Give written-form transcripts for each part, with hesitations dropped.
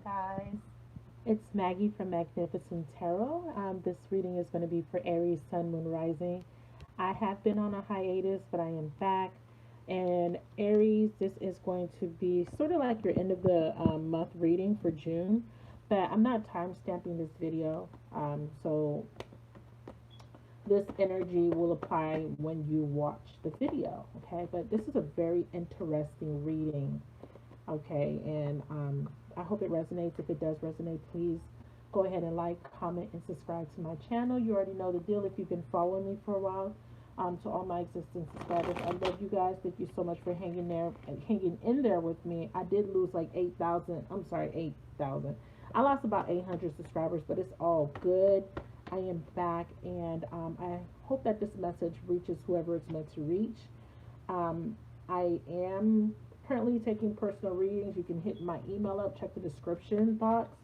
guys. It's Maggie from Magnificent Tarot. This reading is going to be for Aries, Sun, Moon, Rising. I have been on a hiatus, but I am back. And Aries, this is going to be sort of like your end of the month reading for June. But I'm not time stamping this video. So this energy will apply when you watch the video. Okay. But this is a very interesting reading. Okay, and I hope it resonates. If it does resonate, please go ahead and like, comment, and subscribe to my channel. You already know the deal if you've been following me for a while. To all my existing subscribers, I love you guys. Thank you so much for hanging in there with me. I did lose like 8,000. I'm sorry, 8,000. I lost about 800 subscribers, but it's all good. I am back, and I hope that this message reaches whoever it's meant to reach. I am currently taking personal readings. You can hit my email up, check the description box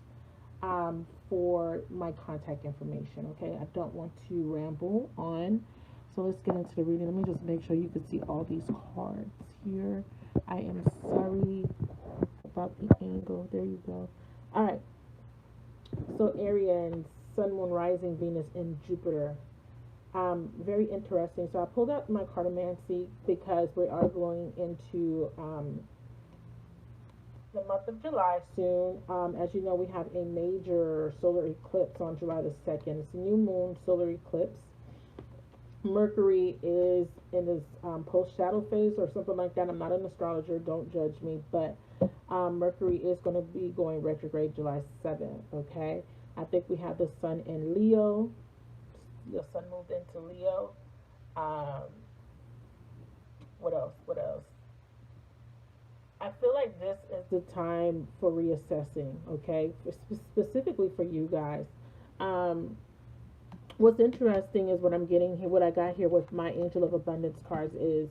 for my contact information. Okay, I don't want to ramble on, so let's get into the reading. Let me just make sure you can see all these cards here. I am sorry about the angle. There you go. All right, so Aries, Sun, Moon, Rising, Venus, and Jupiter. Very interesting. So I pulled out my cartomancy because we are going into the month of July soon. As you know, we have a major solar eclipse on July the 2nd. It's a new moon solar eclipse. Mercury is in this post-shadow phase or something like that. I'm not an astrologer. Don't judge me. But Mercury is going to be going retrograde July 7th. Okay. I think we have the sun in Leo. The sun moved into Leo. What else? What else? I feel like this is the time for reassessing, okay? Specifically for you guys. What's interesting is what I'm getting here, what I got here with my Angel of Abundance cards is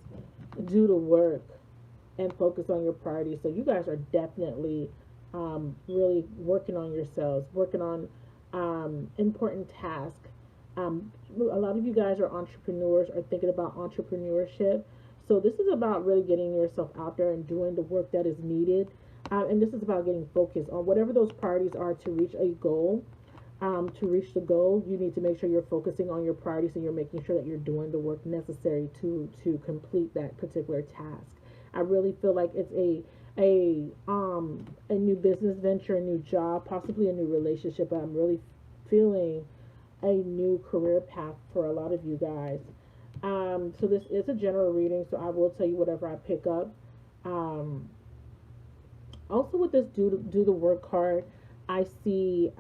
do the work and focus on your priorities. So you guys are definitely really working on yourselves, working on important tasks. A lot of you guys are entrepreneurs or thinking about entrepreneurship. So this is about really getting yourself out there and doing the work that is needed. And this is about getting focused on whatever those priorities are to reach a goal. To reach the goal, you need to make sure you're focusing on your priorities and you're making sure that you're doing the work necessary to complete that particular task. I really feel like it's a new business venture, a new job, possibly a new relationship. I'm really feeling a new career path for a lot of you guys. So this is a general reading, so I will tell you whatever I pick up. Also with this do the work card, I see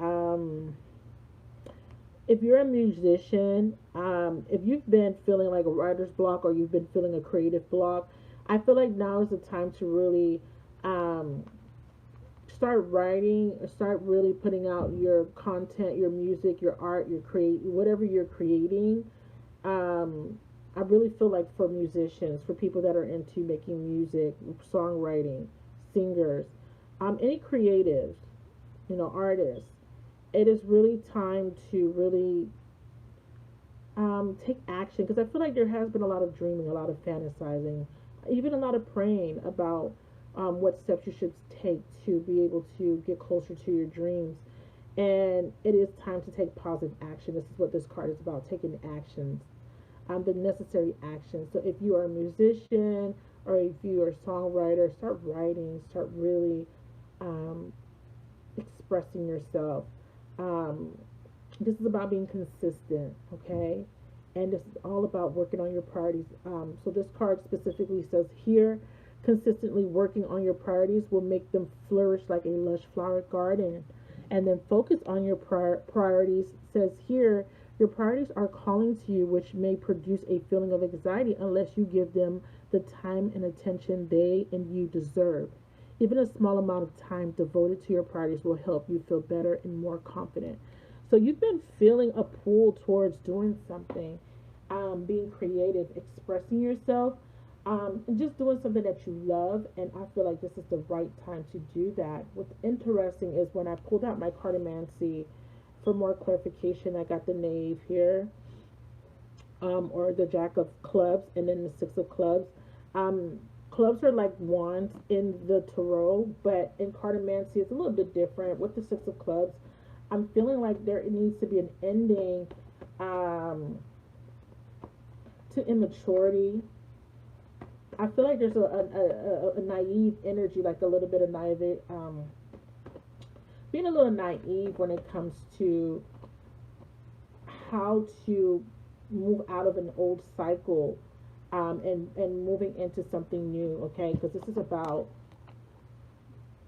if you're a musician, if you've been feeling like a writer's block or you've been feeling a creative block, I feel like now is the time to really start writing, start really putting out your content, your music, your art, whatever you're creating. I really feel like for musicians, for people that are into making music, songwriting, singers, any creatives, artists, it is really time to really take action, because I feel like there has been a lot of dreaming, a lot of fantasizing, even a lot of praying about what steps you should take to be able to get closer to your dreams. And it is time to take positive action. This is what this card is about, taking actions, the necessary actions. So if you are a musician or if you are a songwriter, start writing, start really expressing yourself. This is about being consistent, okay? And this is all about working on your priorities. So this card specifically says here, consistently working on your priorities will make them flourish like a lush flower garden. And then focus on your priorities says here, your priorities are calling to you, which may produce a feeling of anxiety unless you give them the time and attention they and you deserve. Even a small amount of time devoted to your priorities will help you feel better and more confident. So you've been feeling a pull towards doing something, being creative, expressing yourself, and just doing something that you love. And I feel like this is the right time to do that. What's interesting is when I pulled out my cartomancy for more clarification, I got the knave here, or the jack of clubs, and then the six of clubs. Clubs are like wands in the tarot, but in cartomancy, it's a little bit different. With the Six of Clubs, I'm feeling like there needs to be an ending um, to immaturity. I feel like there's a naive energy, like a little bit of naive, being a little naive when it comes to how to move out of an old cycle, and moving into something new. Okay, because this is about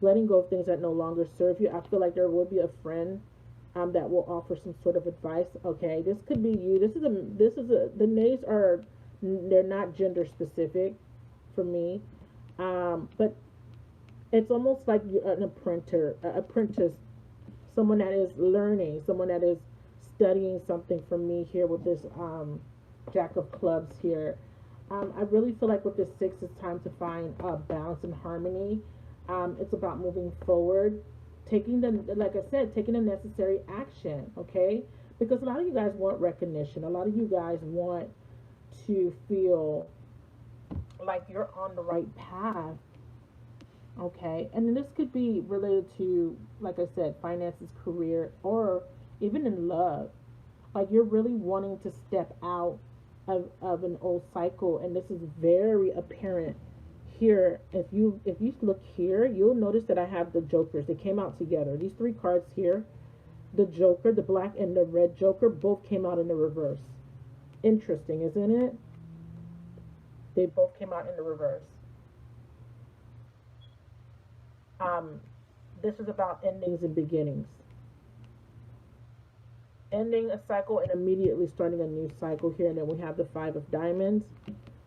letting go of things that no longer serve you. I feel like there will be a friend that will offer some sort of advice. Okay, this could be you. This is a the nays are, they're not gender specific for me, but it's almost like you're an apprentice, someone that is learning, someone that is studying something from me here with this Jack of Clubs here. I really feel like with this six, it's time to find balance and harmony. It's about moving forward, taking the, like I said, taking the necessary action. Okay, because a lot of you guys want recognition. A lot of you guys want to feel like you're on the right path. Okay, and this could be related to, like I said, finances, career, or even in love. Like you're really wanting to step out of an old cycle, and this is very apparent here. If you look here, you'll notice that I have the jokers. They came out together. These three cards here, the joker, the black and the red joker, both came out in the reverse. Interesting, isn't it? They both came out in the reverse. Um, this is about endings and beginnings. Ending a cycle and immediately starting a new cycle here. And then we have the five of diamonds,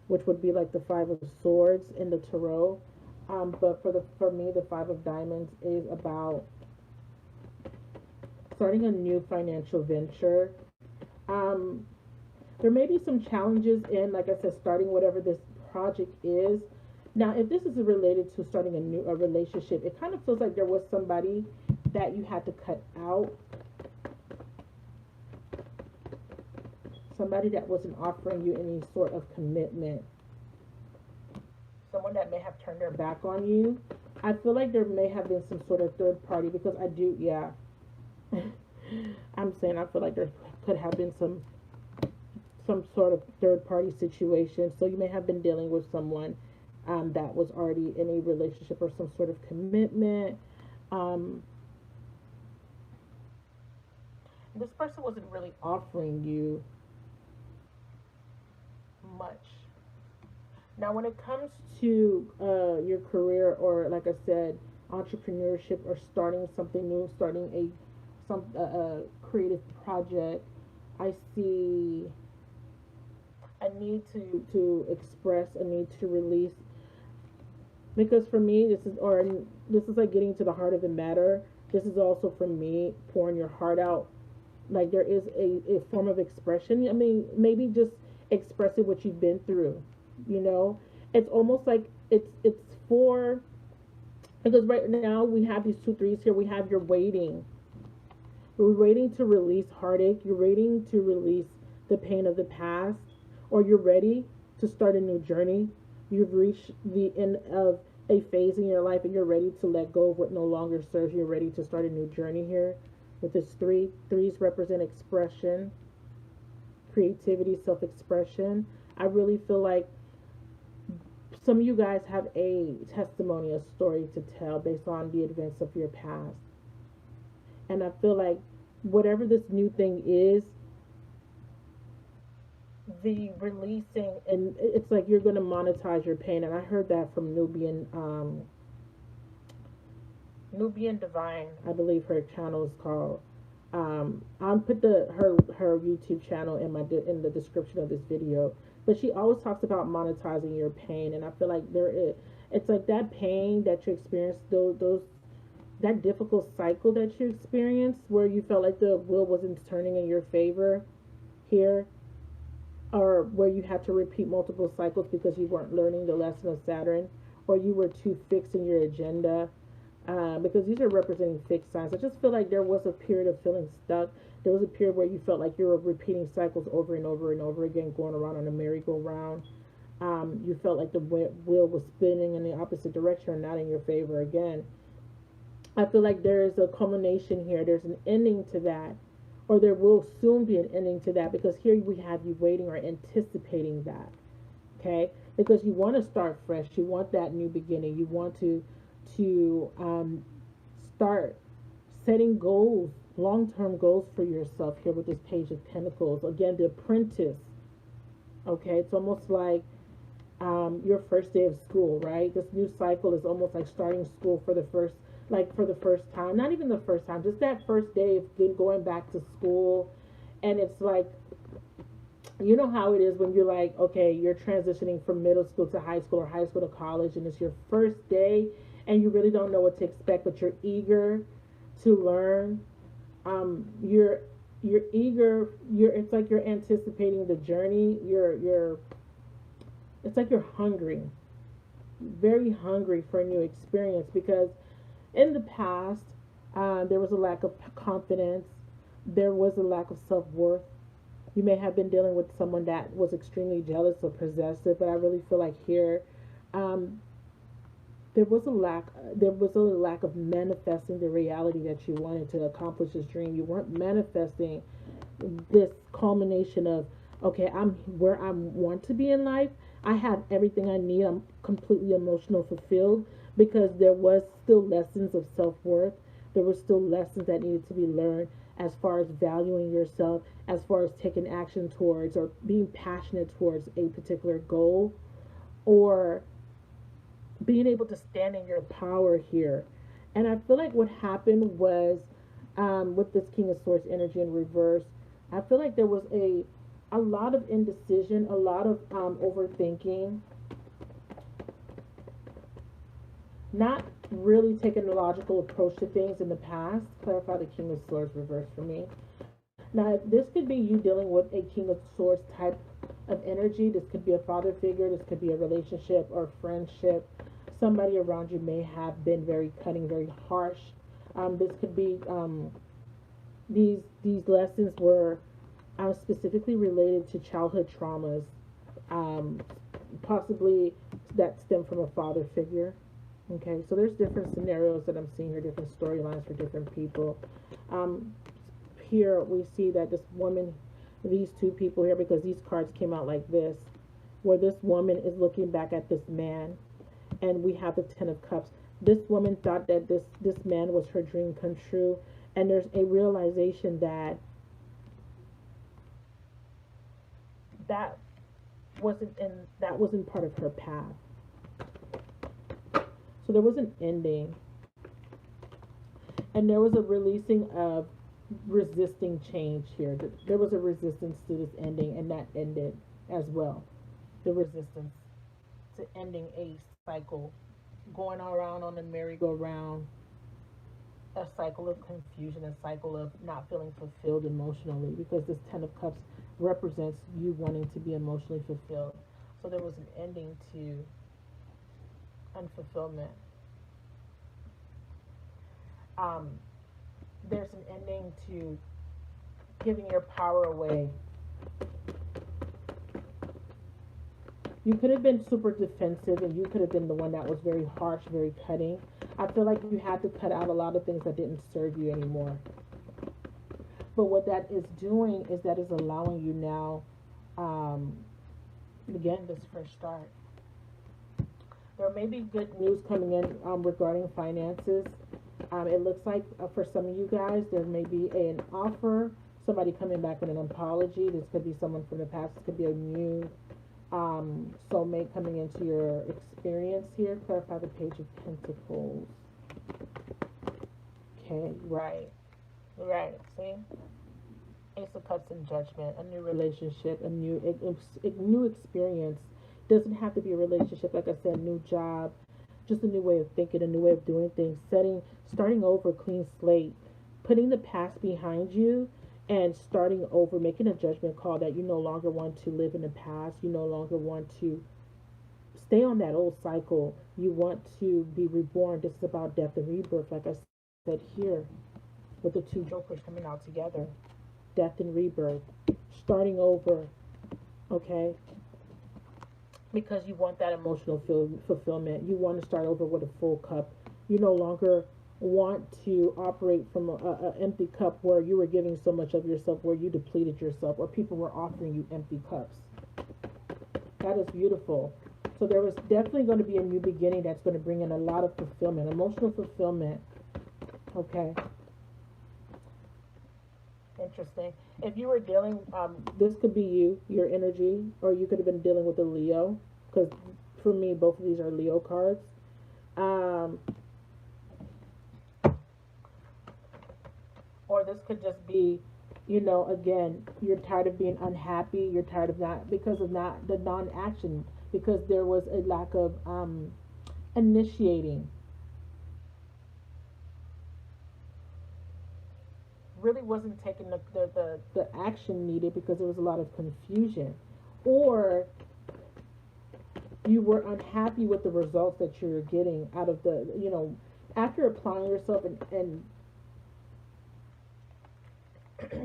which would be like the five of swords in the tarot. But for me, the five of diamonds is about starting a new financial venture. Um, there may be some challenges in, like I said, starting whatever this project is. Now, if this is related to starting a relationship, it kind of feels like there was somebody that you had to cut out, somebody that wasn't offering you any sort of commitment, someone that may have turned their back on you. I feel like there may have been some sort of third party, because I do, yeah. I'm saying I feel like there could have been some sort of third party situation. So you may have been dealing with someone that was already in a relationship or some sort of commitment. Um, this person wasn't really offering you much. Now, when it comes to your career, or like I said, entrepreneurship, or starting something new, starting a creative project, I see a need to express, a need to release. Because for me, this is like getting to the heart of the matter. This is also for me pouring your heart out. Like there is a form of expression. I mean, maybe just expressing what you've been through. You know, it's almost like it's for, because right now we have these two threes here. We have you're waiting. You're waiting to release heartache. You're waiting to release the pain of the past, or you're ready to start a new journey. You've reached the end of a phase in your life, and you're ready to let go of what no longer serves you. You're ready to start a new journey here. With this three, threes represent expression, creativity, self-expression. I really feel like some of you guys have a testimony, a story to tell based on the events of your past. And I feel like whatever this new thing is, the releasing, and it's like you're going to monetize your pain. And I heard that from Nubian Divine, I believe her channel is called. I'll put her YouTube channel in the description of this video. But she always talks about monetizing your pain, and I feel like it's like that pain that you experience, those that difficult cycle that you experienced, where you felt like the wheel wasn't turning in your favor here, or where you had to repeat multiple cycles because you weren't learning the lesson of Saturn, or you were too fixed in your agenda. Because these are representing fixed signs. I just feel like there was a period of feeling stuck. There was a period where you felt like you were repeating cycles over and over and over again, going around on a merry-go-round. You felt like the wheel was spinning in the opposite direction or not in your favor again. I feel like there is a culmination here. There's an ending to that, or there will soon be an ending to that, because here we have you waiting or anticipating that. Okay, because you want to start fresh. You want that new beginning. You want to start setting goals, long-term goals for yourself here with this Page of Pentacles. Again, the apprentice. Okay, it's almost like your first day of school, right? This new cycle is almost like starting school for the first, like for the first time. Not even the first time, just that first day of going back to school. And it's like, you know how it is when you're like, okay, you're transitioning from middle school to high school or high school to college, and it's your first day, and you really don't know what to expect, but you're eager to learn. You're eager. It's like you're anticipating the journey. You're it's like you're hungry, very hungry for a new experience, because in the past, there was a lack of confidence, there was a lack of self-worth. You may have been dealing with someone that was extremely jealous or possessive, but I really feel like here, um, there was a lack of manifesting the reality that you wanted to accomplish this dream. You weren't manifesting this culmination of, okay, I'm where I want to be in life. I have everything I need. I'm completely emotional fulfilled, because there was still lessons of self-worth. There were still lessons that needed to be learned as far as valuing yourself, as far as taking action towards or being passionate towards a particular goal, or being able to stand in your power here. And I feel like what happened was, with this King of Swords energy in reverse, I feel like there was a lot of indecision, a lot of overthinking, not really taking a logical approach to things in the past. Clarify the King of Swords reverse for me. Now, this could be you dealing with a King of Swords type of energy. This could be a father figure. This could be a relationship or friendship. Somebody around you may have been very cutting, very harsh. This could be these lessons were specifically related to childhood traumas, um, possibly that stem from a father figure. Okay, so there's different scenarios that I'm seeing here, different storylines for different people. Um, Here we see that this woman, these two people here, because these cards came out like this, where this woman is looking back at this man, and we have the Ten of Cups. This woman thought that this man was her dream come true, and there's a realization that that that wasn't part of her path. So there was an ending, and there was a releasing of resisting change here. There was a resistance to this ending, and that ended as well. The resistance to ending a cycle, going around on the merry-go-round, a cycle of confusion, a cycle of not feeling fulfilled emotionally, because this Ten of Cups represents you wanting to be emotionally fulfilled. So there was an ending to unfulfillment. Um, there's an ending to giving your power away. You could have been super defensive, and you could have been the one that was very harsh, very cutting. I feel like you had to cut out a lot of things that didn't serve you anymore. But what that is doing is that is allowing you now, um, again, this fresh start. There may be good news coming in regarding finances. It looks like for some of you guys, there may be an offer, somebody coming back with an apology. This could be someone from the past. This could be a new soulmate coming into your experience here. Clarify the Page of Pentacles. Okay, right. Right. See? Ace of Cups and Judgment. A new relationship, a new experience. Doesn't have to be a relationship. Like I said, new job, just a new way of thinking, a new way of doing things, starting over, clean slate, putting the past behind you and starting over, making a judgment call that you no longer want to live in the past. You no longer want to stay on that old cycle. You want to be reborn. This is about death and rebirth, like I said here, with the two jokers coming out together. Death and rebirth, starting over, okay? because you want that emotional fulfillment. You want to start over with a full cup. You no longer want to operate from a empty cup where you were giving so much of yourself, where you depleted yourself, or people were offering you empty cups. That is beautiful. So there was definitely going to be a new beginning that's going to bring in a lot of fulfillment, emotional fulfillment. Okay, interesting. If you were dealing, this could be you, your energy, or you could have been dealing with a Leo, because for me, both of these are Leo cards. Um, or this could just be, again, you're tired of being unhappy. You're tired of not because of not the non-action, because there was a lack of initiating. Really wasn't taking the action needed because there was a lot of confusion, or you were unhappy with the results that you were getting out of after applying yourself and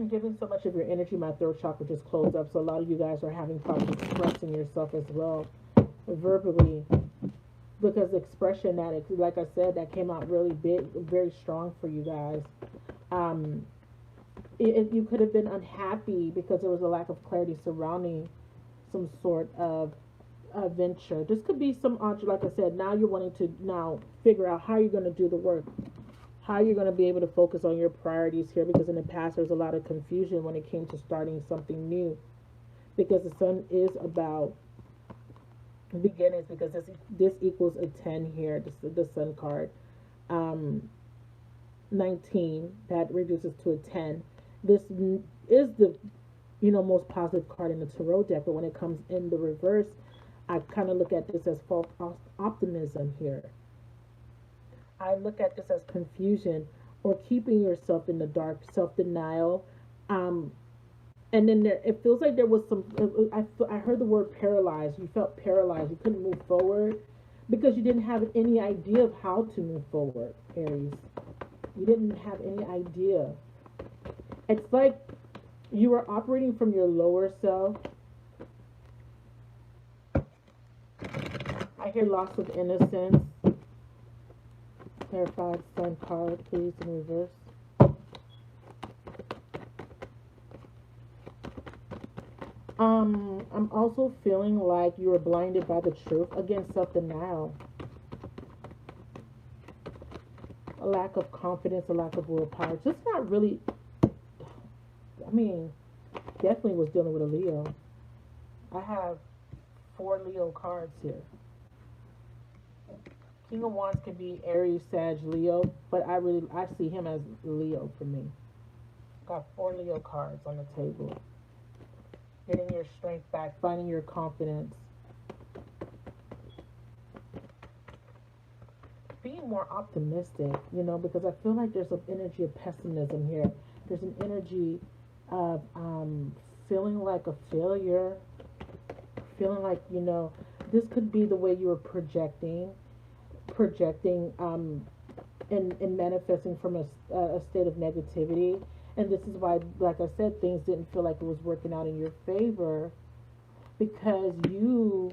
giving so much of your energy. My throat chakra just closed up, so a lot of you guys are having problems expressing yourself as well verbally, because the expression that like I said, that came out really big, very strong for you guys. um you could have been unhappy because there was a lack of clarity surrounding some sort of venture. This could be some like I said, now you're wanting to now figure out how you're going to do the work, how you're going to be able to focus on your priorities here, because in the past there was a lot of confusion when it came to starting something new, because the sun is about beginnings, because this equals a 10 here, the sun card. um 19, that reduces to a 10. This is the most positive card in the tarot deck, but when it comes in the reverse, I kind of look at this as false optimism here. I look at this as confusion, or keeping yourself in the dark, self-denial. um and then it feels like there was some, I heard the word paralyzed. You felt paralyzed, you couldn't move forward because you didn't have any idea of how to move forward, Aries. You didn't have any idea. It's like you were operating from your lower self. I hear loss of innocence. Clarified sun card, please, in reverse. I'm also feeling like you were blinded by the truth. Again, self-denial, a lack of confidence, a lack of willpower. Just not really. I mean, definitely was dealing with a Leo. I have 4 Leo cards here. King of Wands could be Aries, Sag, Leo, but I see him as Leo for me. Got 4 Leo cards on the table. Getting your strength back, finding your confidence, being more optimistic, because I feel like there's an energy of pessimism here. There's an energy of feeling like a failure, feeling like, this could be the way you were projecting and manifesting from a state of negativity. And this is why, like I said, things didn't feel like it was working out in your favor, because you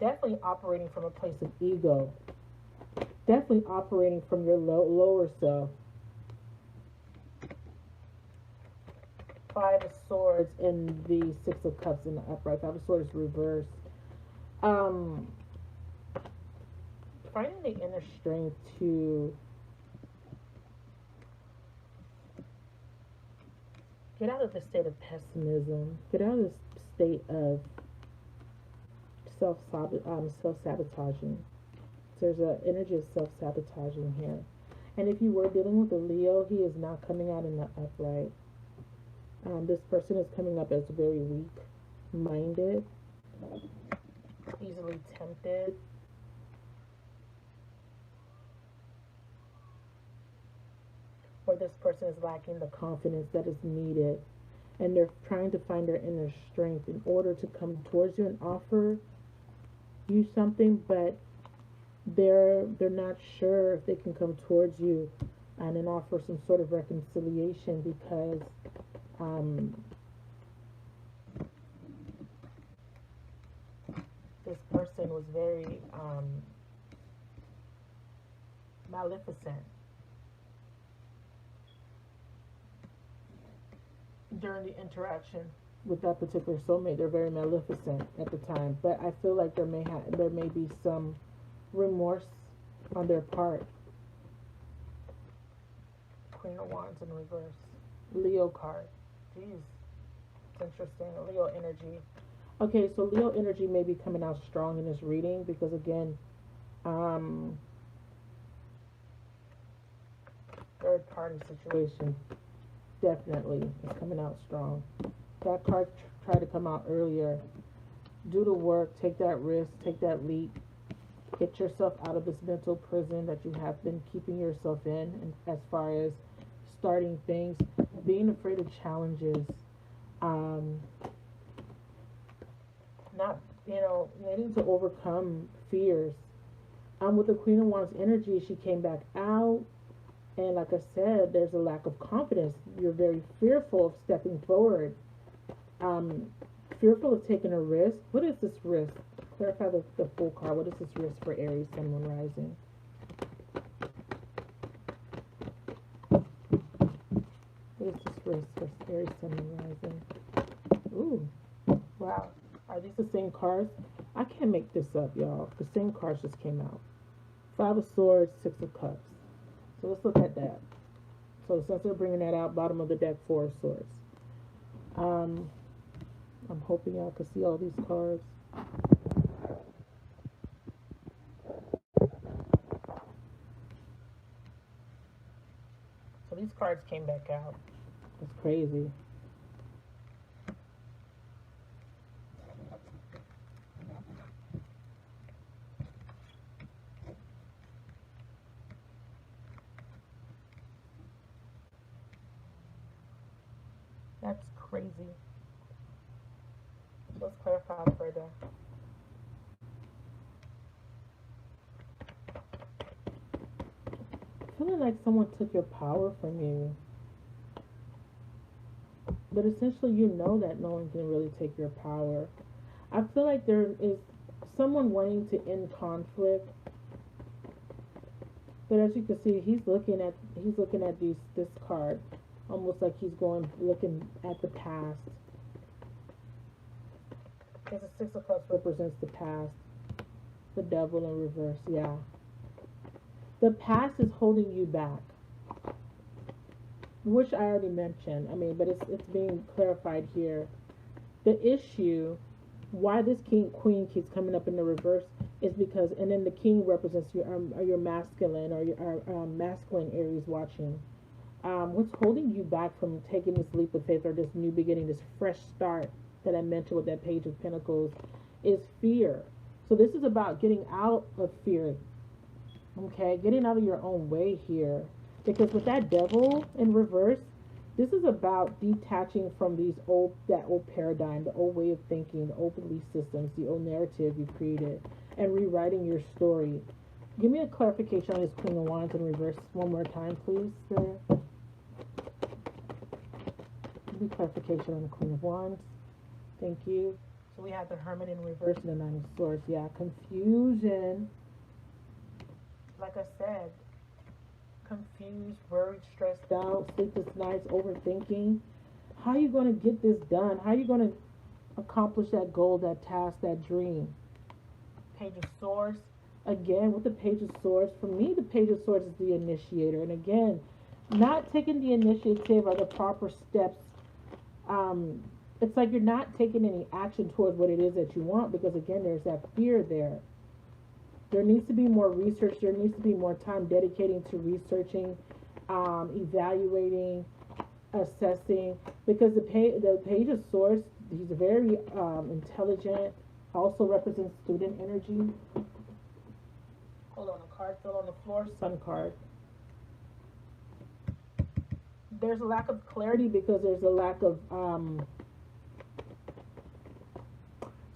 definitely operating from a place of ego, definitely operating from your lower self. 5 of Swords and the 6 of Cups in the upright. 5 of Swords reversed. Um, Finding the inner strength to get out of the state of pessimism, get out of this state of self-sabotaging. So there's an energy of self-sabotaging here. And if you were dealing with a Leo, he is not coming out in the upright. This person is coming up as very weak-minded, easily tempted, or this person is lacking the confidence that is needed, and they're trying to find their inner strength in order to come towards you and offer you something, but they're not sure if they can come towards you and then offer some sort of reconciliation, because um, this person was very maleficent during the interaction with that particular soulmate. They're very maleficent at the time, but I feel like there may be some remorse on their part. Queen of Wands in reverse. Leo card. Jeez, it's interesting. Leo energy. Okay, so Leo energy may be coming out strong in this reading because again, third party situation definitely is coming out strong. That card tried to come out earlier. Do the work, take that risk, take that leap, get yourself out of this mental prison that you have been keeping yourself in, and as far as starting things, being afraid of challenges, not, needing to overcome fears. With the Queen of Wands energy, she came back out, and like I said, there's a lack of confidence. You're very fearful of stepping forward, fearful of taking a risk. What is this risk? Clarify the full card. What is this risk for Aries, Sun, Moon, Rising? What is this risk for Aries, Sun, Moon, Rising? Ooh, wow. Are these the same cards? I can't make this up, y'all. The same cards just came out. Five of Swords, Six of Cups. So let's look at that. So since they're bringing that out, bottom of the deck, Four of Swords. I'm hoping y'all can see all these cards. So these cards came back out. It's crazy. That's crazy. Let's clarify further. Feeling like someone took your power from you. But essentially you know that no one can really take your power. I feel like there is someone wanting to end conflict. But as you can see, he's looking at this card. Almost like he's looking at the past. Because the Six of Cups represents the past. The Devil in reverse, yeah. The past is holding you back. Which I already mentioned. But it's being clarified here. The issue, why this queen keeps coming up in the reverse, is because, and then the king represents your masculine or your masculine Aries watching. What's holding you back from taking this leap of faith or this new beginning, this fresh start that I mentioned with that Page of Pentacles, is fear. So this is about getting out of fear, okay? Getting out of your own way here. Because with that Devil in reverse, this is about detaching from that old paradigm, the old way of thinking, the old belief systems, the old narrative you created, and rewriting your story. Give me a clarification on this Queen of Wands in reverse one more time, please, Spirit. Give me clarification on the Queen of Wands. Thank you. So we have the Hermit in reverse and the Nine of Swords. Yeah, confusion. Like I said, confused, worried, stressed out, sleepless nights, overthinking. How are you going to get this done? How are you going to accomplish that goal, that task, that dream? Page of Swords. Again, with the Page of Swords, for me, the Page of Swords is the initiator. And again, not taking the initiative or the proper steps. It's like you're not taking any action towards what it is that you want because, again, there's that fear there. There needs to be more research. There needs to be more time dedicating to researching, evaluating, assessing. Because the Page of Swords, he's very intelligent, also represents student energy. Hold on, a card fell on the floor. Sun card. There's a lack of clarity because there's a lack of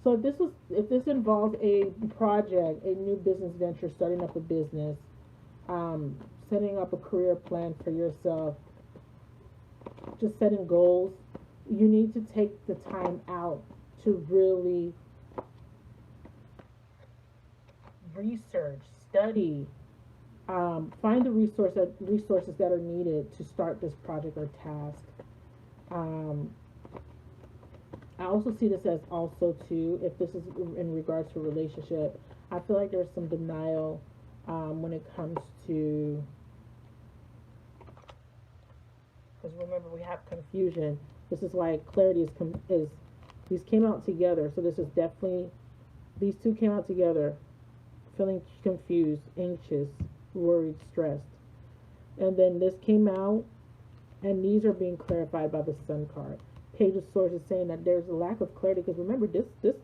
so if this involves a project, a new business venture, starting up a business, setting up a career plan for yourself, just setting goals, you need to take the time out to really research, study, find the resources that are needed to start this project or task. Um, I also see this as also too, if this is in regards to relationship, I feel like there's some denial when it comes to, because remember we have confusion. This is why clarity is these came out together. So this is definitely, these two came out together, feeling confused, anxious, worried, stressed, and then this came out, and these are being clarified by the Sun card. Page of Swords is saying that there's a lack of clarity because remember this is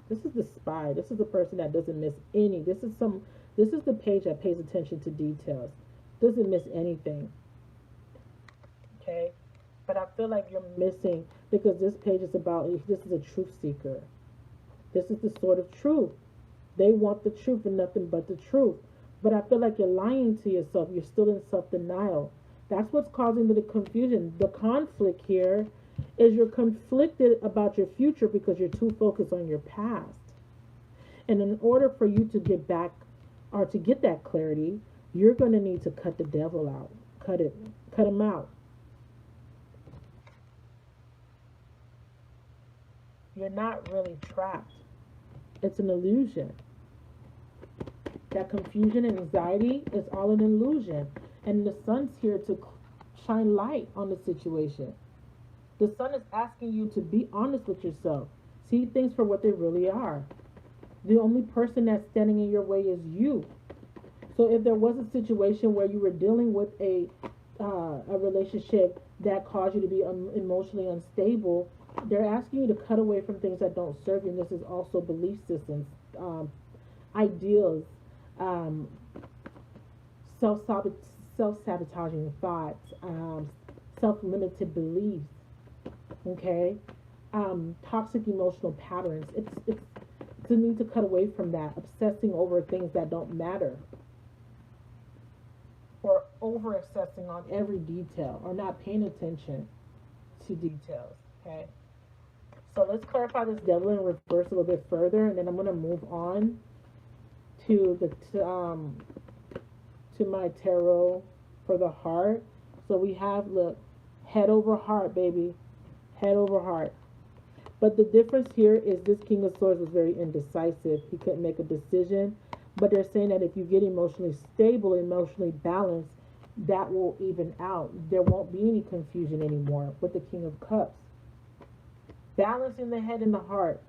the spy. This is the person that doesn't miss any. This is the page that pays attention to details. Doesn't miss anything. Okay? But I feel like you're missing because this page is about, this is a truth seeker. This is the sword of truth. They want the truth and nothing but the truth. But I feel like you're lying to yourself. You're still in self-denial. That's what's causing the confusion. The conflict here is you're conflicted about your future because you're too focused on your past. And in order for you to get back or to get that clarity, you're going to need to cut the devil out. Cut him out. You're not really trapped. It's an illusion. That confusion and anxiety is all an illusion. And the sun's here to shine light on the situation. The sun is asking you to be honest with yourself. See things for what they really are. The only person that's standing in your way is you. So if there was a situation where you were dealing with a relationship that caused you to be emotionally unstable, they're asking you to cut away from things that don't serve you. And this is also belief systems, ideals, self-sabotaging thoughts, self-limited beliefs. Okay, toxic emotional patterns. It's a need to cut away from that, obsessing over things that don't matter, or over obsessing on every detail, or not paying attention to details. Okay, so let's clarify this devil in reverse a little bit further, and then I'm going to move on to to my tarot for the heart. So we have, look, head over heart, baby. Head over heart. But the difference here is this King of Swords was very indecisive. He couldn't make a decision. But they're saying that if you get emotionally stable, emotionally balanced, that will even out. There won't be any confusion anymore with the King of Cups. Balancing the head and the heart.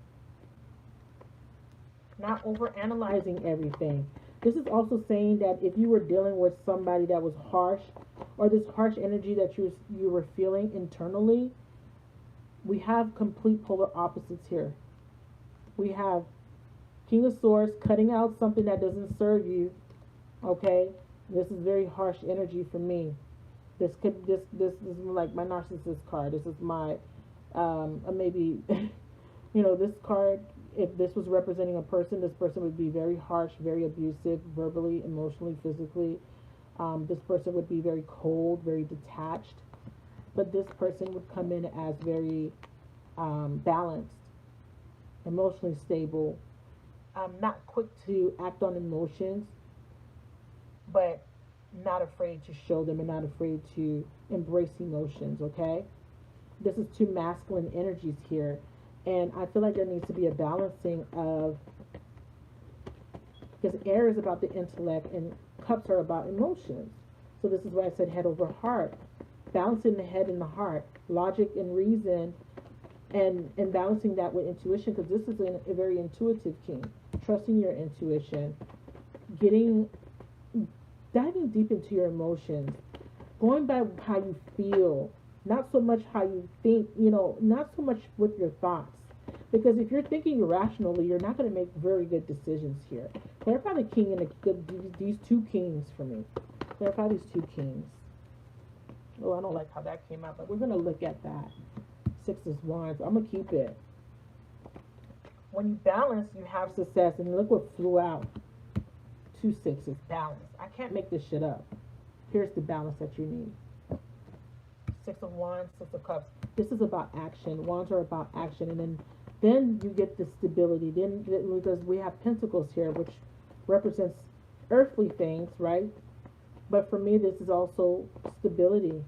Not over-analyzing everything. This is also saying that if you were dealing with somebody that was harsh, or this harsh energy that you were feeling internally, we have complete polar opposites here. We have King of Swords cutting out something that doesn't serve you. Okay, this is very harsh energy for me. This is like my narcissist card. This is my maybe this card. If this was representing a person, this person would be very harsh, very abusive, verbally, emotionally, physically. This person would be very cold, very detached. But this person would come in as very balanced, emotionally stable, not quick to act on emotions, but not afraid to show them and not afraid to embrace emotions, okay? This is two masculine energies here. And I feel like there needs to be a balancing of, because air is about the intellect and cups are about emotions. So this is why I said head over heart. Balancing the head and the heart, logic and reason, and balancing that with intuition, because this is a very intuitive king. Trusting your intuition, diving deep into your emotions, going by how you feel, not so much how you think, not so much with your thoughts. Because if you're thinking irrationally, you're not going to make very good decisions here. Clarify the king and these two kings for me. Clarify these two kings. Oh, I don't like how that came out, but we're going to look at that. Six of Wands. I'm going to keep it. When you balance, you have success. And look what flew out. 2 6s. Balance. I can't make this shit up. Here's the balance that you need. 6 of Wands, 6 of Cups. This is about action. Wands are about action. And then you get the stability. Then, because we have Pentacles here, which represents earthly things, right? But for me, this is also stability.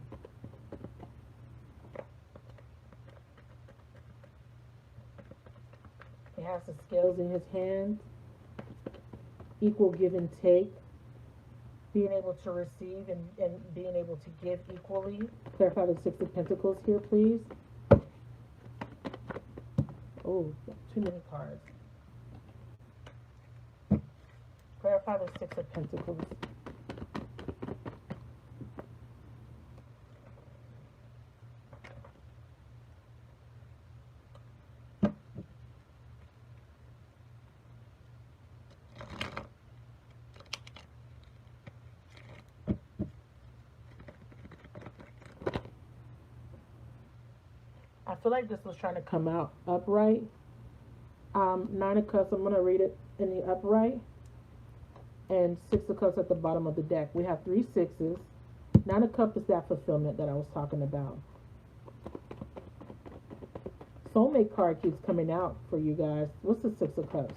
He has the scales in his hands, equal give and take, being able to receive and being able to give equally. Clarify the Six of Pentacles here, please. Oh, too many cards. Clarify the Six of Pentacles. I feel like this was trying to come out upright. Nine of Cups, I'm going to read it in the upright. And Six of Cups at the bottom of the deck. We have three sixes. Nine of Cups is that fulfillment that I was talking about. Soulmate card keeps coming out for you guys. What's the Six of Cups?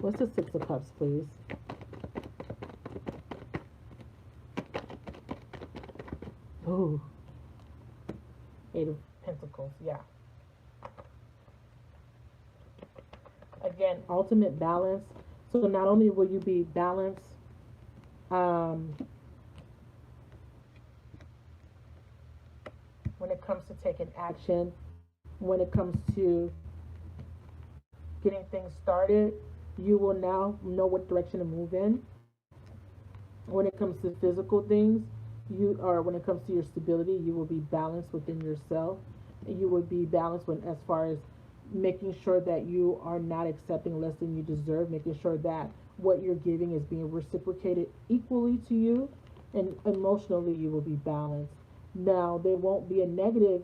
What's the Six of Cups, please? Ooh. Eight of Pentacles, yeah. Again, ultimate balance. So not only will you be balanced, when it comes to taking action, when it comes to getting things started, you will now know what direction to move in. When it comes to physical things, when it comes to your stability, you will be balanced within yourself. You will be balanced when, as far as making sure that you are not accepting less than you deserve, making sure that what you're giving is being reciprocated equally to you, and emotionally you will be balanced. Now, there won't be a negative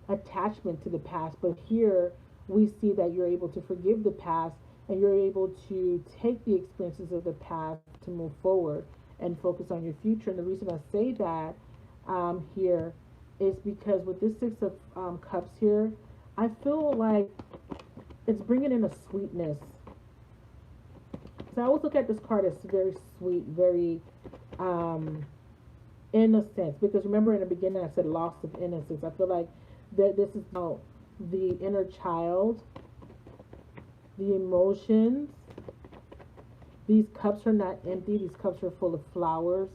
attachment to the past, but here we see that you're able to forgive the past and you're able to take the experiences of the past to move forward and focus on your future. And the reason I say that here is because with this Six of Cups here, I feel like it's bringing in a sweetness. So I always look at this card as very sweet, very innocent. Because remember in the beginning I said loss of innocence. I feel like that this is about the inner child, the emotions. These cups are not empty. These cups are full of flowers.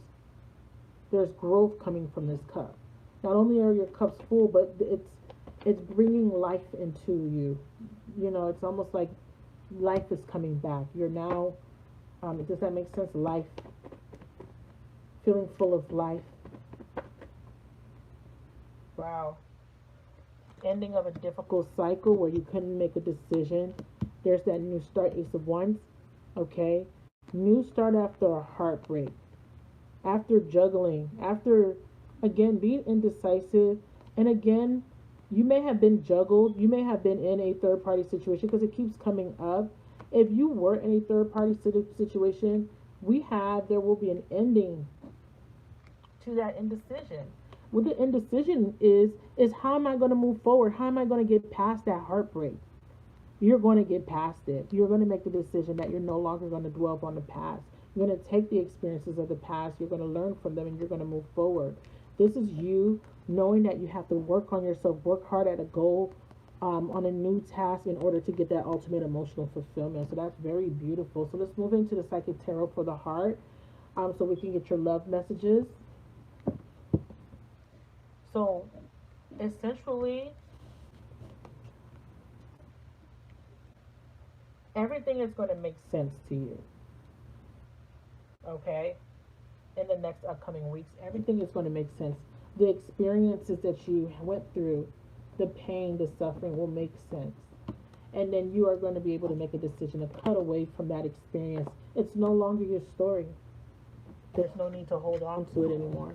There's growth coming from this cup. Not only are your cups full, but it's bringing life into you. You know, it's almost like life is coming back. You're now, does that make sense? Life, feeling full of life. Wow. Ending of a difficult cycle where you couldn't make a decision. There's that new start, Ace of Wands. Okay. New start after a heartbreak. After juggling. After, again, being indecisive. And again, you may have been juggled. You may have been in a third-party situation because it keeps coming up. If you were in a third-party situation, there will be an ending to that indecision. What the indecision is how am I going to move forward? How am I going to get past that heartbreak? You're going to get past it. You're going to make the decision that you're no longer going to dwell on the past. You're going to take the experiences of the past. You're going to learn from them and you're going to move forward. This is you knowing that you have to work on yourself, work hard at a goal, on a new task in order to get that ultimate emotional fulfillment. So that's very beautiful. So let's move into the Psychic Tarot for the heart, so we can get your love messages. So essentially, everything is going to make sense to you. Okay? In the next upcoming weeks, everything is going to make sense. The experiences that you went through, the pain, the suffering will make sense. And then you are going to be able to make a decision to cut away from that experience. It's no longer your story. There's no need to hold on to it anymore.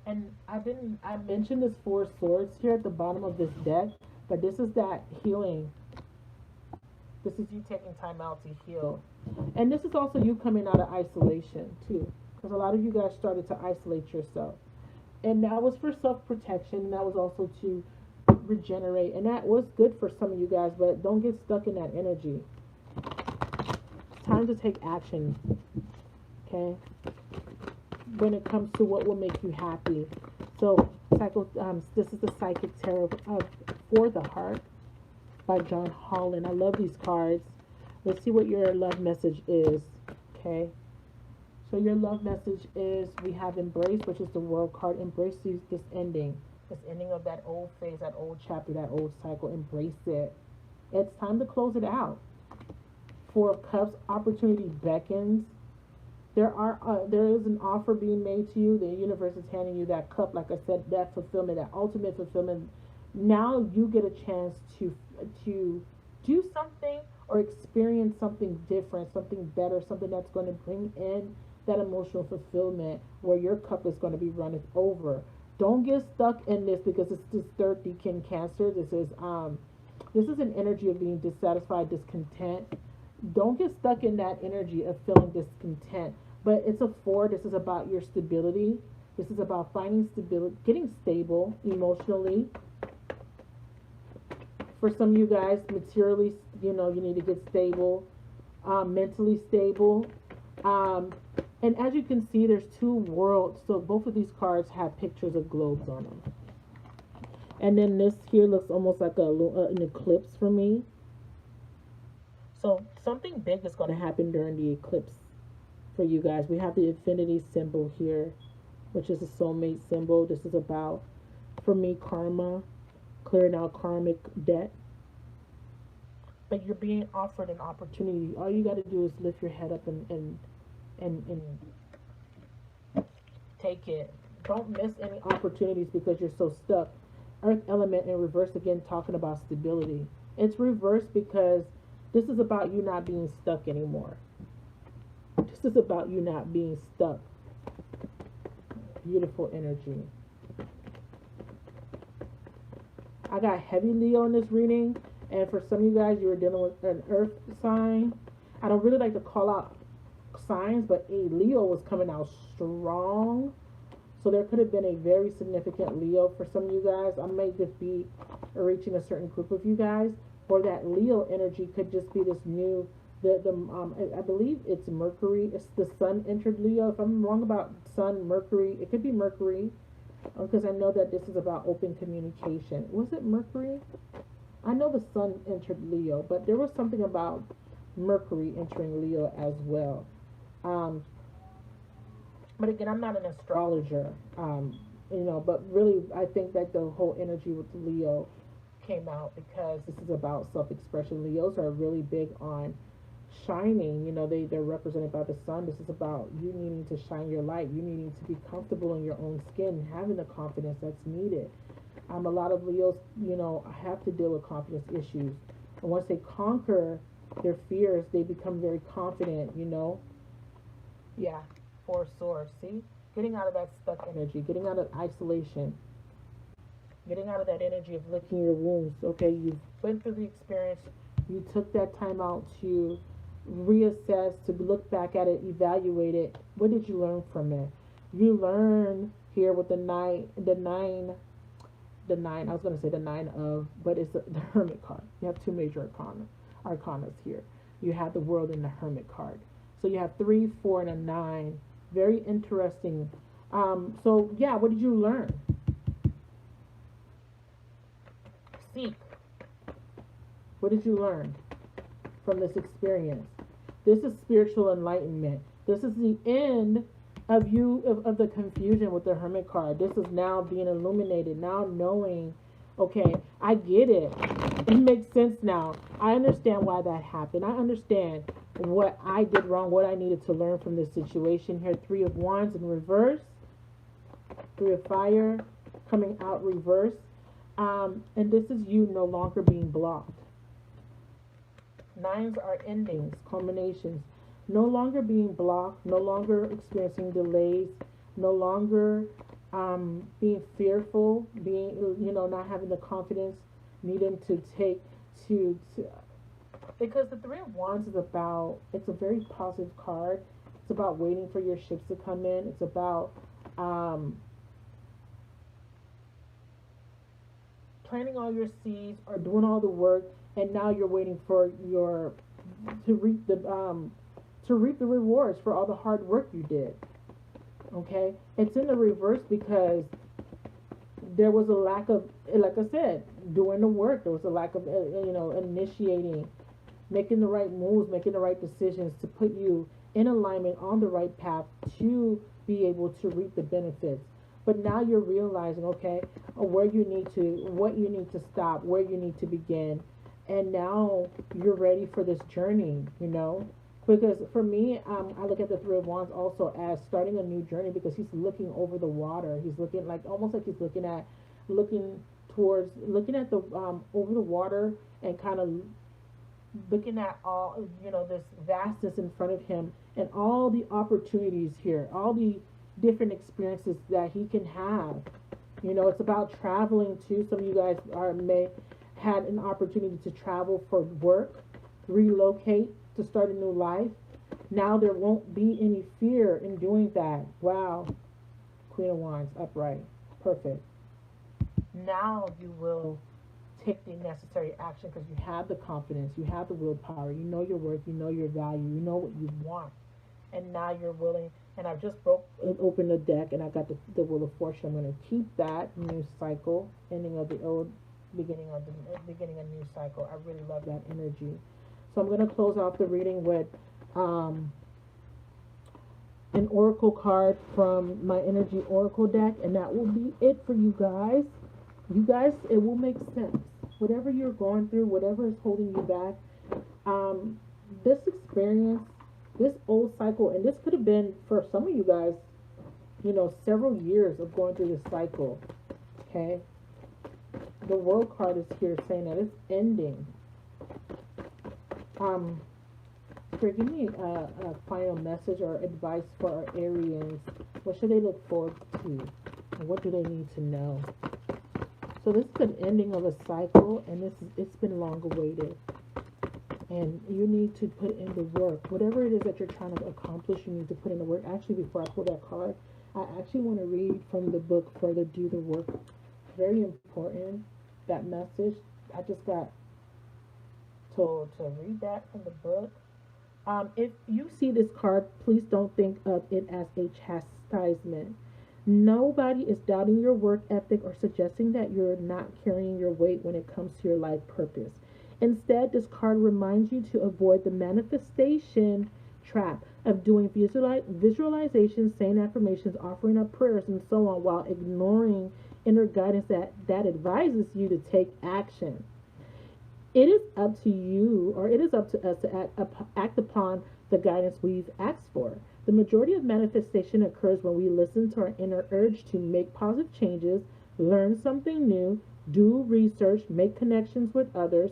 And I mentioned this Four of Swords here at the bottom of this deck, but this is that healing. This is you taking time out to heal. And this is also you coming out of isolation too. Because a lot of you guys started to isolate yourself. And that was for self-protection. That was also to regenerate, and that was good for some of you guys, but don't get stuck in that energy. It's time to take action, okay? When it comes to what will make you happy. So, this is the Psychic Tarot for the Heart by John Holland. I love these cards. Let's see what your love message is, okay? So your love message is, we have embrace, which is the World card. Embrace this ending. This ending of that old phase, that old chapter, that old cycle. Embrace it. It's time to close it out. Four of Cups, opportunity beckons. There is an offer being made to you. The universe is handing you that cup, like I said, that fulfillment, that ultimate fulfillment. Now you get a chance to do something or experience something different, something better, something that's going to bring in that emotional fulfillment where your cup is going to be running over. Don't get stuck in this, because it's this third decan Cancer. This is an energy of being dissatisfied, discontent. Don't get stuck in that energy of feeling discontent. But it's a four. This is about your stability. This is about finding stability, getting stable emotionally. For some of you guys, materially, you need to get stable, mentally stable. And as you can see, there's two worlds. So both of these cards have pictures of globes on them. And then this here looks almost like an eclipse for me. So something big is going to happen during the eclipse for you guys. We have the infinity symbol here, which is a soulmate symbol. This is about, for me, karma, clearing out karmic debt. But you're being offered an opportunity. All you got to do is lift your head up and take it. Don't miss any opportunities because you're so stuck. Earth element in reverse, again, talking about stability. It's reversed because this is about you not being stuck anymore. This is about you not being stuck. Beautiful energy. I got heavy Leo in this reading. And for some of you guys, you were dealing with an earth sign. I don't really like to call out signs, but a Leo was coming out strong. So there could have been a very significant Leo for some of you guys. I may just be reaching a certain group of you guys. Or that Leo energy could just be this new, I believe it's Mercury. It's the sun entered Leo. If I'm wrong about sun, Mercury, it could be Mercury. Because I know that this is about open communication. Was it Mercury? I know the sun entered Leo, but there was something about Mercury entering Leo as well. But again, I'm not an astrologer, but really I think that the whole energy with Leo came out because this is about self-expression. Leos are really big on shining. They're represented by the sun. This is about you needing to shine your light, you needing to be comfortable in your own skin, having the confidence that's needed. A lot of Leos, have to deal with confidence issues. And once they conquer their fears, they become very confident, Yeah, Four of Swords, see? Getting out of that stuck energy, getting out of isolation, getting out of that energy of licking your wounds, okay? You've went through the experience. You took that time out to reassess, to look back at it, evaluate it. What did you learn from it? You learn here with the nine, I was going to say the nine of, but it's the Hermit card. You have two major arcanas here. You have the World and the Hermit card. So you have 3, 4, and a 9. Very interesting. So yeah, what did you learn? Seek. What did you learn from this experience? This is spiritual enlightenment. This is the end of the confusion with the Hermit card. This is now being illuminated, now knowing, okay, I get it. It makes sense now. I understand why that happened. I understand what I did wrong, what I needed to learn from this situation here. 3 of Wands in reverse. 3 of Fire coming out reverse. And this is you no longer being blocked. 9s are endings, culminations. No longer being blocked, no longer experiencing delays, no longer being fearful, being, not having the confidence, needing to take to because the 3 of Wands is about, it's a very positive card. It's about waiting for your ships to come in. It's about planting all your seeds or doing all the work, and now you're waiting for your to reap the rewards for all the hard work you did. Okay, it's in the reverse because there was a lack of, like I said, doing the work. There was a lack of, initiating, making the right moves, making the right decisions to put you in alignment on the right path to be able to reap the benefits. But now you're realizing, okay, what you need to stop, where you need to begin. And now you're ready for this journey, Because for me, I look at the Three of Wands also as starting a new journey because he's looking over the water. He's looking like almost like he's looking at the over the water and kind of looking at all this vastness in front of him and all the opportunities here, all the different experiences that he can have. It's about traveling too. Some of you guys may had an opportunity to travel for work, relocate to start a new life. Now there won't be any fear in doing that. Wow. Queen of Wands, upright. Perfect. Now you will take the necessary action because you have the confidence, you have the willpower, you know your worth, you know your value, you know what you want. And now you're willing. And I've just opened the deck and I got the Wheel of Fortune. I'm going to keep that new cycle, ending of the old, beginning a new cycle. I really love that energy. So I'm going to close off the reading with an oracle card from my energy oracle deck, and that will be it for you guys. You guys, it will make sense. Whatever you're going through, whatever is holding you back, this experience, this old cycle, and this could have been for some of you guys, several years of going through this cycle. Okay, the World card is here saying that it's ending. Give me a final message or advice for our Aries. What should they look forward to? And what do they need to know? So this is an ending of a cycle, and it's been long awaited. And you need to put in the work. Whatever it is that you're trying to accomplish, you need to put in the work. Actually, before I pull that card, I actually want to read from the book, Further Do the Work. Very important, that message. I just got told to read that from the book. If you see this card, please don't think of it as a chastisement. Nobody is doubting your work ethic or suggesting that you're not carrying your weight when it comes to your life purpose. Instead, this card reminds you to avoid the manifestation trap of doing visualizations, saying affirmations, offering up prayers, and so on, while ignoring inner guidance that advises you to take action. It is up to you, or it is up to us to act upon the guidance we've asked for. The majority of manifestation occurs when we listen to our inner urge to make positive changes, learn something new, do research, make connections with others.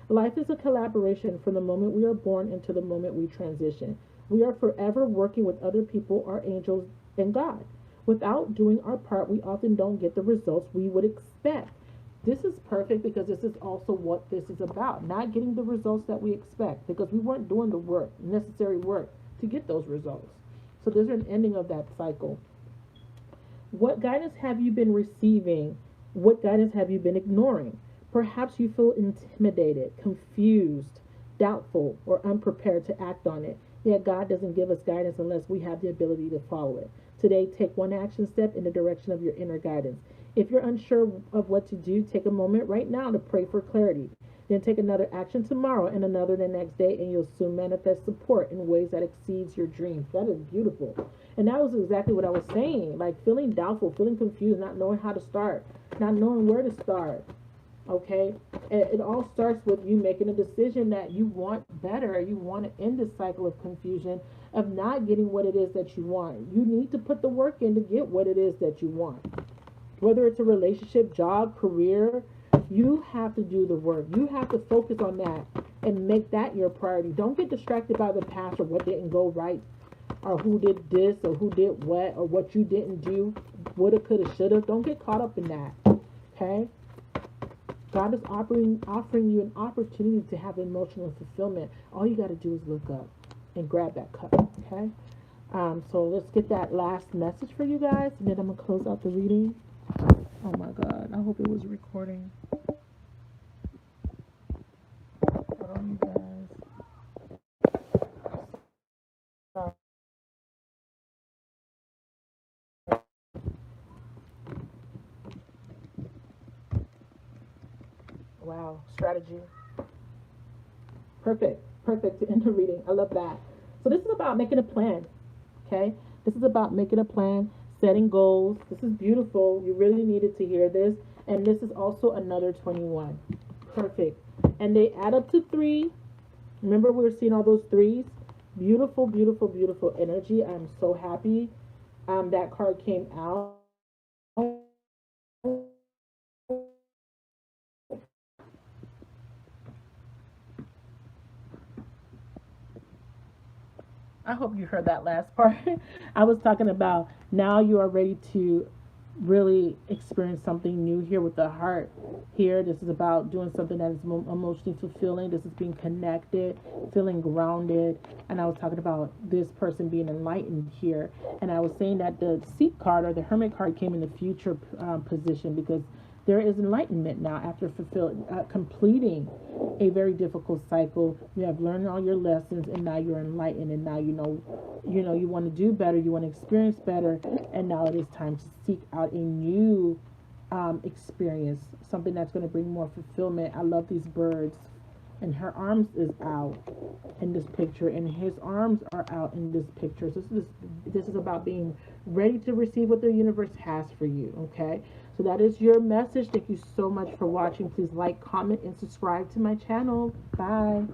Life is a collaboration from the moment we are born until the moment we transition. We are forever working with other people, our angels, and God. Without doing our part, we often don't get the results we would expect. This is perfect because this is also what this is about. Not getting the results that we expect because we weren't doing the work, necessary work to get those results. So there's an ending of that cycle. What guidance have you been receiving? What guidance have you been ignoring? Perhaps you feel intimidated, confused, doubtful, or unprepared to act on it. Yet God doesn't give us guidance unless we have the ability to follow it. Today, take one action step in the direction of your inner guidance. If you're unsure of what to do, take a moment right now to pray for clarity. Then take another action tomorrow and another the next day, and you'll soon manifest support in ways that exceeds your dreams. That is beautiful. And that was exactly what I was saying. Like feeling doubtful, feeling confused, not knowing how to start, not knowing where to start. Okay? It all starts with you making a decision that you want better. You want to end this cycle of confusion, of not getting what it is that you want. You need to put the work in to get what it is that you want. Whether it's a relationship, job, career, you have to do the work. You have to focus on that and make that your priority. Don't get distracted by the past or what didn't go right or who did this or who did what or what you didn't do, woulda, coulda, shoulda. Don't get caught up in that, okay? God is offering you an opportunity to have emotional fulfillment. All you got to do is look up and grab that cup, okay? So let's get that last message for you guys, and then I'm going to close out the reading. Oh my God, I hope it was recording. you guys. So, wow, strategy. Perfect. Perfect to end the reading. I love that. So this is about making a plan. Okay? This is about making a plan, setting goals. This is beautiful. You really needed to hear this. And this is also another 21. Perfect. And they add up to 3. Remember, we were seeing all those threes? Beautiful, beautiful, beautiful energy. I'm so happy that card came out. I hope you heard that last part. I was talking about now you are ready to really experience something new here with the heart. Here, this is about doing something that is emotionally fulfilling. This is being connected, feeling grounded. And I was talking about this person being enlightened here. And I was saying that the Seek card or the Hermit card came in the future position because there is enlightenment now after completing a very difficult cycle. You have learned all your lessons, and now you're enlightened, and now you want to do better, you want to experience better, and now it is time to seek out a new experience, something that's going to bring more fulfillment. I love these birds, and her arms is out in this picture, and his arms are out in this picture. So this is about being ready to receive what the universe has for you. Okay, so that is your message. Thank you so much for watching. Please like, comment, and subscribe to my channel. Bye.